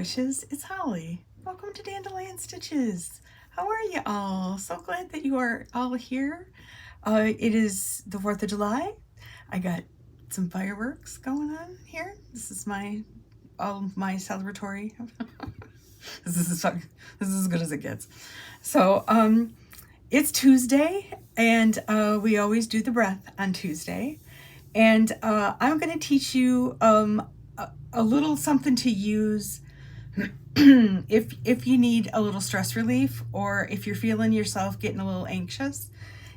wishes, it's Holly. Welcome to Dandelion Stitches. How are you all? So glad that you are all here. It is the 4th of July. I got some fireworks going on here. This is all of my celebratory. This is as good as it gets. So it's Tuesday, and we always do the breath on Tuesday. And I'm going to teach you a little something to use if you need a little stress relief, or if you're feeling yourself getting a little anxious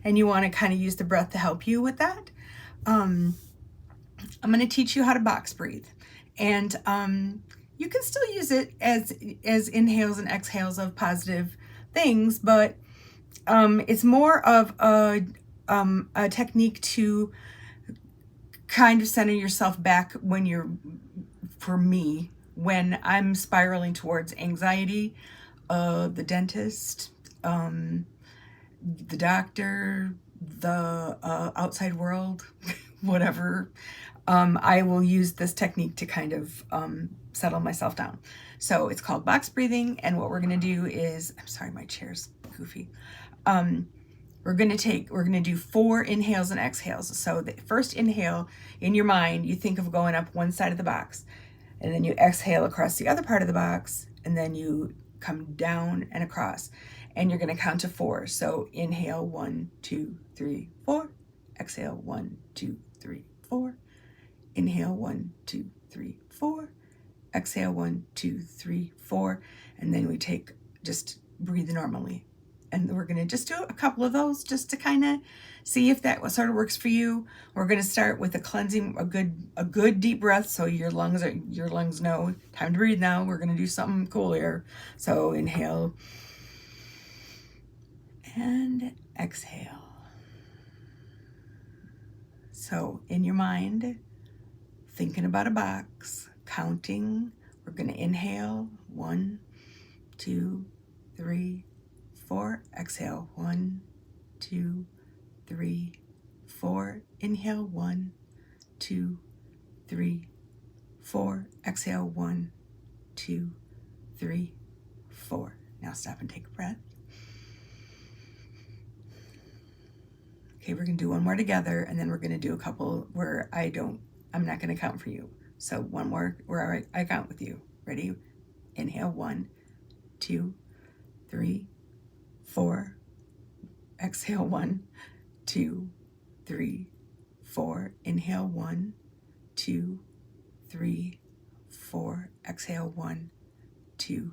and you want to kind of use the breath to help you with that. I'm going to teach you how to box breathe, and you can still use it as inhales and exhales of positive things, but it's more of a technique to kind of center yourself back for me, when I'm spiraling towards anxiety, the dentist, the doctor, the outside world, whatever, I will use this technique to kind of settle myself down. So it's called box breathing, and what we're going to do is, I'm sorry, my chair's goofy. We're going to do 4 inhales and exhales. So the first inhale, in your mind, you think of going up one side of the box, and then you exhale across the other part of the box, and then you come down and across, and you're going to count to 4. So inhale 1, 2, 3, 4. Exhale 1, 2, 3, 4. Inhale 1, 2, 3, 4. Exhale 1, 2, 3, 4. And then we just breathe normally. And we're going to just do a couple of those just to kind of see if that sort of works for you. We're going to start with a good deep breath, so your lungs know time to breathe now. We're going to do something cool here. So inhale and exhale. So in your mind, thinking about a box, counting, we're going to inhale 1, 2, 3, 4. Exhale 1, 2, 3, 4. Inhale 1, 2, 3, 4. Exhale 1, 2, 3, 4. Now stop and take a breath. Okay, we're going to do one more together, and then we're going to do a couple where I'm not going to count for you. So one more where I count with you. Ready? Inhale 1, 2, 3, 4. Exhale 1, 2, 3, 4. Inhale 1, 2, 3, 4. Exhale 1, 2,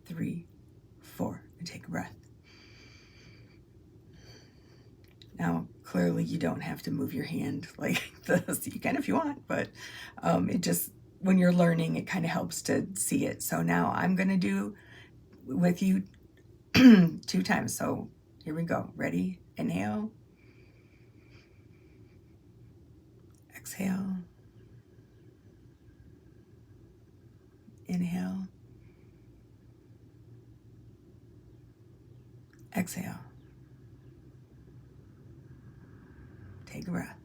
3, 4. And take a breath. Now, clearly you don't have to move your hand like this. You can if you want, but it just, when you're learning, it kind of helps to see it. So now I'm going to do with you 2 times. So here we go. Ready? Inhale. Exhale. Inhale. Exhale. Take a breath.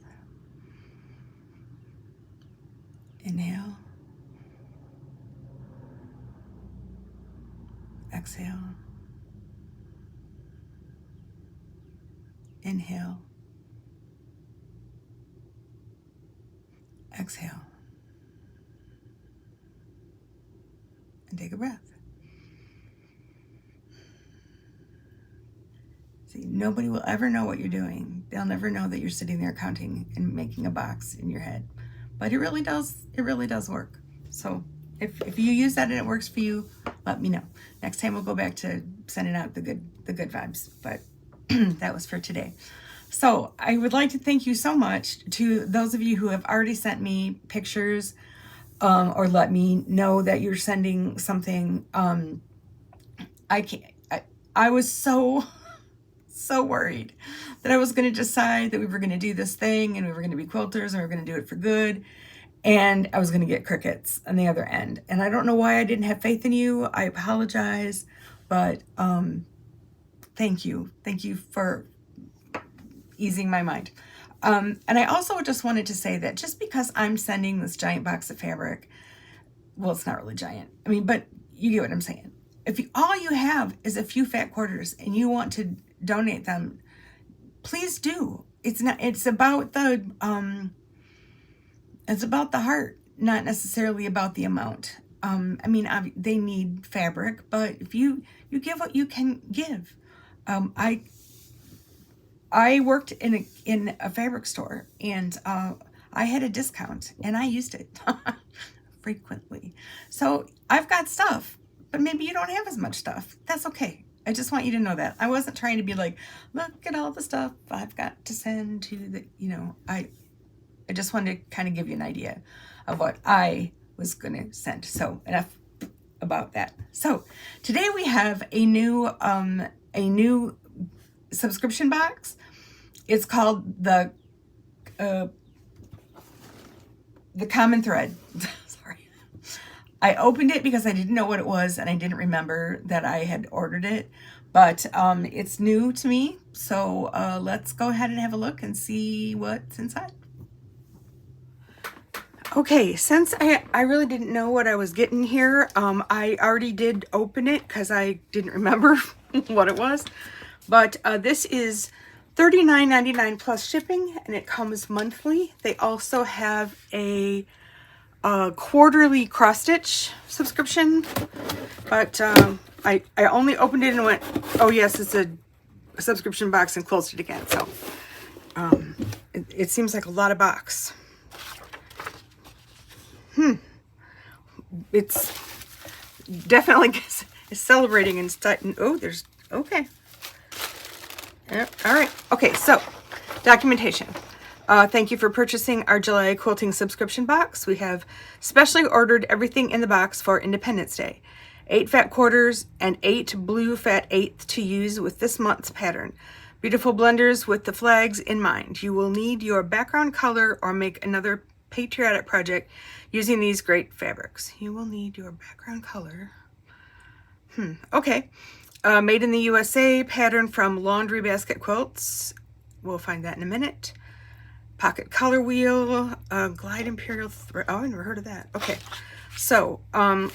Inhale. Exhale. Inhale. Exhale. And take a breath. See, nobody will ever know what you're doing. They'll never know that you're sitting there counting and making a box in your head. But it really does work. So if you use that and it works for you, let me know. Next time we'll go back to sending out the good vibes. But that was for today. So I would like to thank you so much to those of you who have already sent me pictures or let me know that you're sending something. I was so worried that I was going to decide that we were going to do this thing and we were going to be quilters and we were going to do it for good. And I was going to get crickets on the other end. And I don't know why I didn't have faith in you. I apologize. But thank you. Thank you for easing my mind. And I also just wanted to say that just because I'm sending this giant box of fabric well, it's not really giant. I mean, but you get what I'm saying. If all you have is a few fat quarters and you want to donate them, please do. It's about the heart, not necessarily about the amount. I mean, they need fabric, but if you give what you can give. I worked in a fabric store, and I had a discount, and I used it frequently. So I've got stuff, but maybe you don't have as much stuff. That's okay. I just want you to know that. I wasn't trying to be like, look at all the stuff I've got to send to the, I just wanted to kind of give you an idea of what I was going to send. So enough about that. So today we have a new subscription box. It's called the Common Thread. Sorry. I opened it because I didn't know what it was and I didn't remember that I had ordered it, but it's new to me. So let's go ahead and have a look and see what's inside. Okay, since I really didn't know what I was getting here, I already did open it because I didn't remember what it was. But this is $39.99 plus shipping, and it comes monthly. They also have a quarterly cross-stitch subscription, but I only opened it and went, oh yes, it's a subscription box, and closed it again. So it seems like a lot of box. It's definitely is celebrating and oh, there's okay. All right. Okay, so documentation. Thank you for purchasing our July quilting subscription box. We have specially ordered everything in the box for Independence Day. 8 fat quarters and 8 blue fat eighths to use with this month's pattern. Beautiful blenders with the flags in mind. You will need your background color or make another patriotic project using these great fabrics. You will need your background color. Okay. Made in the USA, pattern from Laundry Basket Quilts. We'll find that in a minute. Pocket color wheel, glide imperial thread. Oh, I never heard of that. Okay, so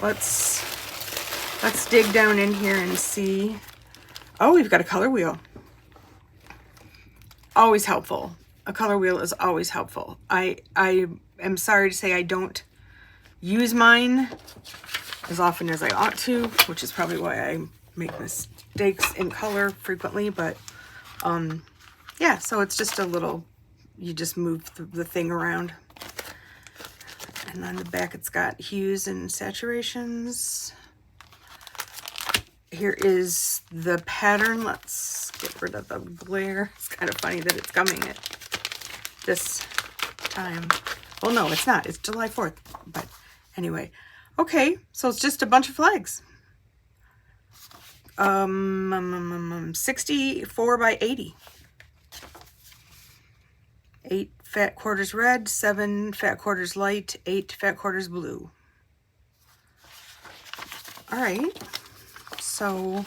let's dig down in here and see. Oh, we've got a color wheel. Always helpful. A color wheel is always helpful. I am sorry to say I don't use mine as often as I ought to, which is probably why I make mistakes in color frequently, but yeah, so it's just a little, you just move the thing around, and on the back it's got hues and saturations. Here is the pattern. Let's get rid of the glare. It's kind of funny that it's coming at this time. Well, no, it's not. It's July 4th, but anyway. Okay, so it's just a bunch of flags. 64 by 80. 8 fat quarters red, 7 fat quarters light, 8 fat quarters blue. All right, so,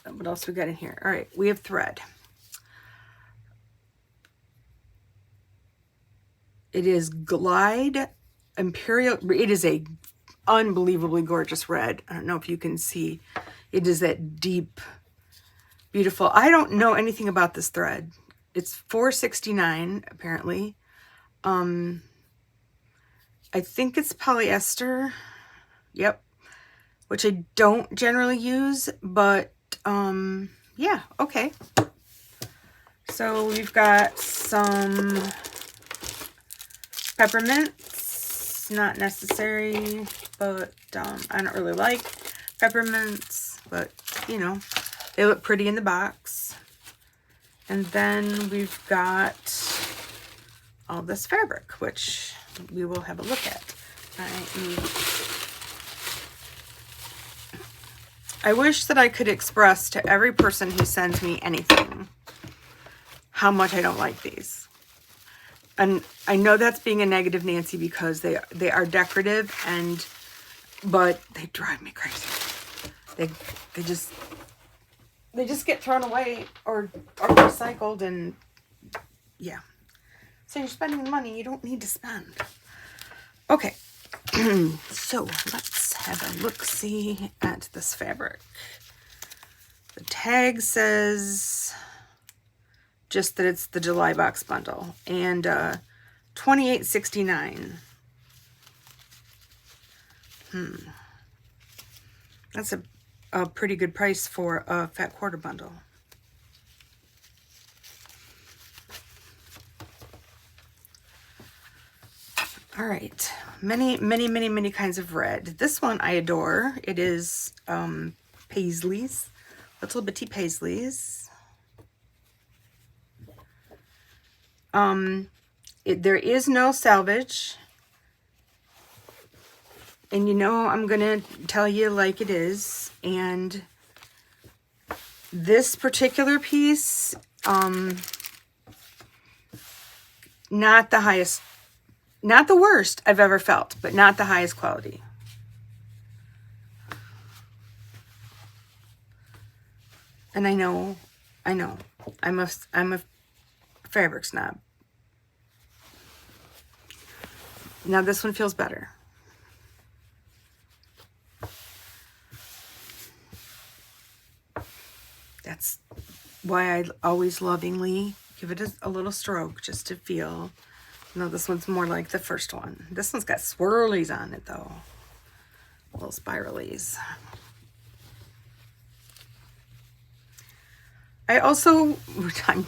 what else we got in here? All right, we have thread. It is Glide Imperial. It is a unbelievably gorgeous red. I don't know if you can see. It is that deep, beautiful. I don't know anything about this thread. It's $4.69 apparently. I think it's polyester. Yep. Which I don't generally use, but yeah, okay. So we've got some peppermints, not necessary, but I don't really like peppermints, but you know, they look pretty in the box. And then we've got all this fabric, which we will have a look at. I wish that I could express to every person who sends me anything how much I don't like these. And I know that's being a negative Nancy, because they are decorative, but they drive me crazy. They just get thrown away or recycled, and yeah. So you're spending money you don't need to spend. Okay, so let's have a look-see at this fabric. The tag says just that it's the July box bundle, and $28.69. That's a pretty good price for a fat quarter bundle. All right, many kinds of red. This one I adore. It is paisleys, little bitty paisleys. There is no salvage, and you know I'm gonna tell you like it is. And this particular piece, not the highest. Not the worst I've ever felt, but not the highest quality. And I know, I'm a fabric snob. Now this one feels better. That's why I always lovingly give it a little stroke just to feel. No, this one's more like the first one. This one's got swirlies on it though. Little spiralies. I also,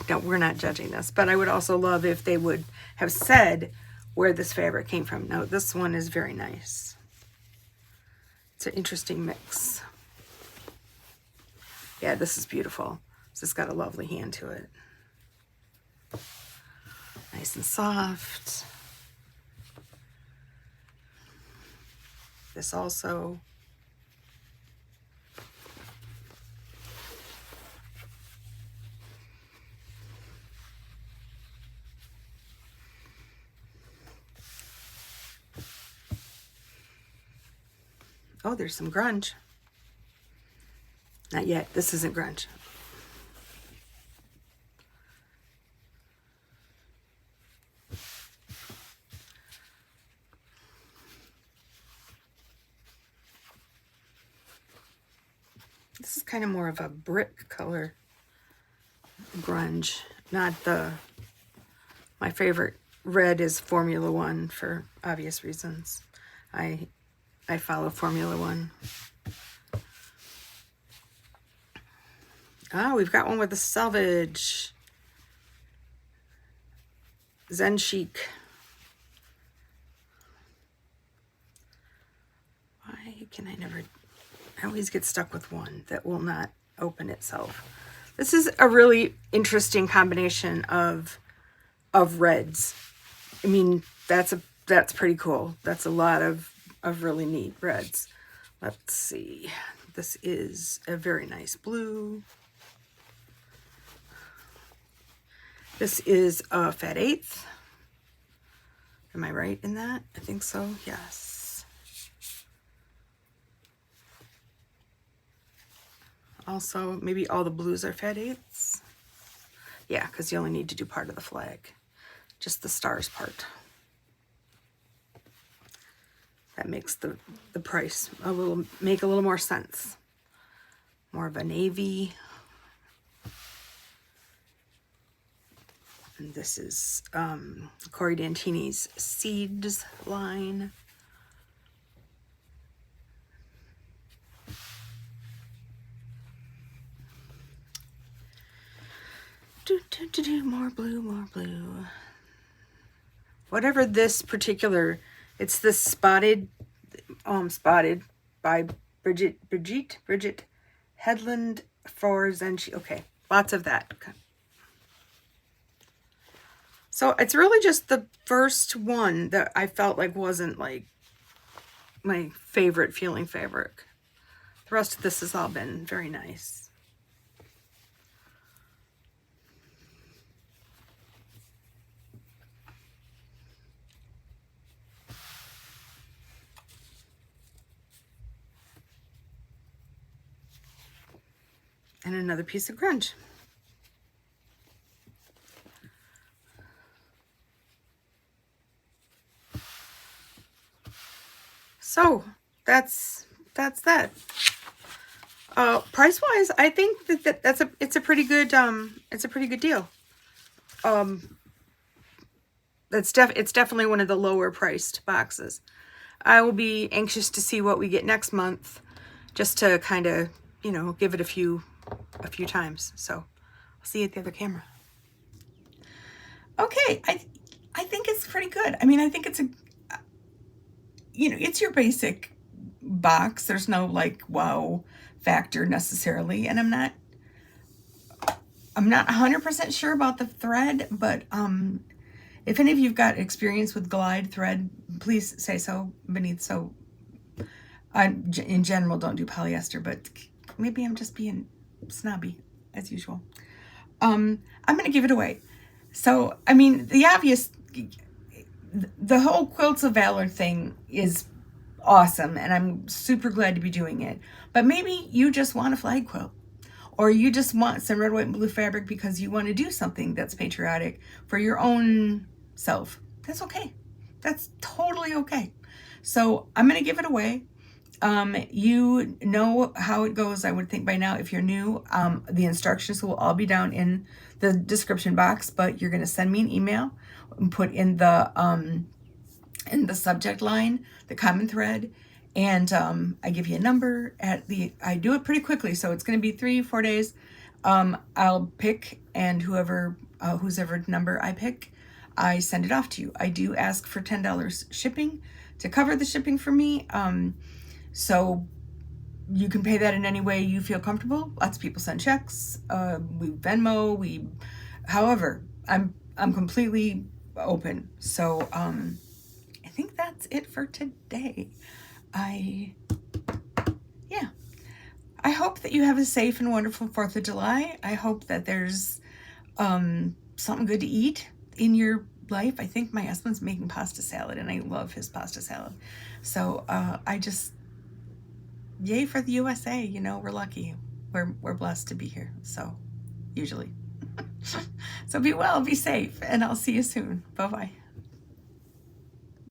no, we're not judging this, but I would also love if they would have said where this fabric came from. Now, this one is very nice. It's an interesting mix. Yeah, this is beautiful. It's got a lovely hand to it. Nice and soft. This also. Oh, there's some grunge. Not yet. This isn't grunge. This is kind of more of a brick color grunge, not the, my favorite red is Formula One for obvious reasons. I follow Formula One. Oh, we've got one with the selvage. Zen Chic. Why can I never... I always get stuck with one that will not open itself. This is a really interesting combination of reds. I mean, that's pretty cool. That's a lot of really neat reds. Let's see. This is a very nice blue. This is a fat eighth. Am I right in that? I think so. Yes. Also, maybe all the blues are fat eighths. Yeah, because you only need to do part of the flag. Just the stars part. That makes the price make a little more sense. More of a navy. And this is Corey Dantini's Seeds line. More blue, more blue. Whatever this particular, it's this spotted by Bridget Headland for Zenchi. Okay, lots of that. So it's really just the first one that I felt like wasn't like my favorite feeling fabric. The rest of this has all been very nice. And another piece of grunge. So that's that. Price wise, I think it's a pretty good deal. It's definitely one of the lower priced boxes. I will be anxious to see what we get next month, just to kind of, you know, give it a few times. So I'll see you at the other camera. Okay, I think it's pretty good. I mean, I think it's it's your basic box. There's no like wow factor necessarily, and I'm not 100% sure about the thread, but if any of you've got experience with glide thread, please say so beneath. So I, in general, don't do polyester, but maybe I'm just being snobby as usual. I'm going to give it away. So, I mean, the obvious, the whole Quilts of Valor thing is awesome, and I'm super glad to be doing it. But maybe you just want a flag quilt, or you just want some red, white, and blue fabric because you want to do something that's patriotic for your own self. That's okay. That's totally okay. So I'm going to give it away. You know how it goes, I would think by now. If you're new, the instructions will all be down in the description box, but you're going to send me an email and put in the subject line the common thread, and I give you a number I do it pretty quickly, so it's going to be 3-4 days. I'll pick, and whose ever number I pick, I send it off to you. I do ask for $10 shipping to cover the shipping for me. So you can pay that in any way you feel comfortable. Lots of people send checks. We Venmo. However, I'm completely open. So I think that's it for today. I hope that you have a safe and wonderful 4th of July. I hope that there's something good to eat in your life. I think my husband's making pasta salad, and I love his pasta salad. So yay for the USA. You know, we're lucky. We're blessed to be here. So usually. So be well, be safe, and I'll see you soon. Bye-bye.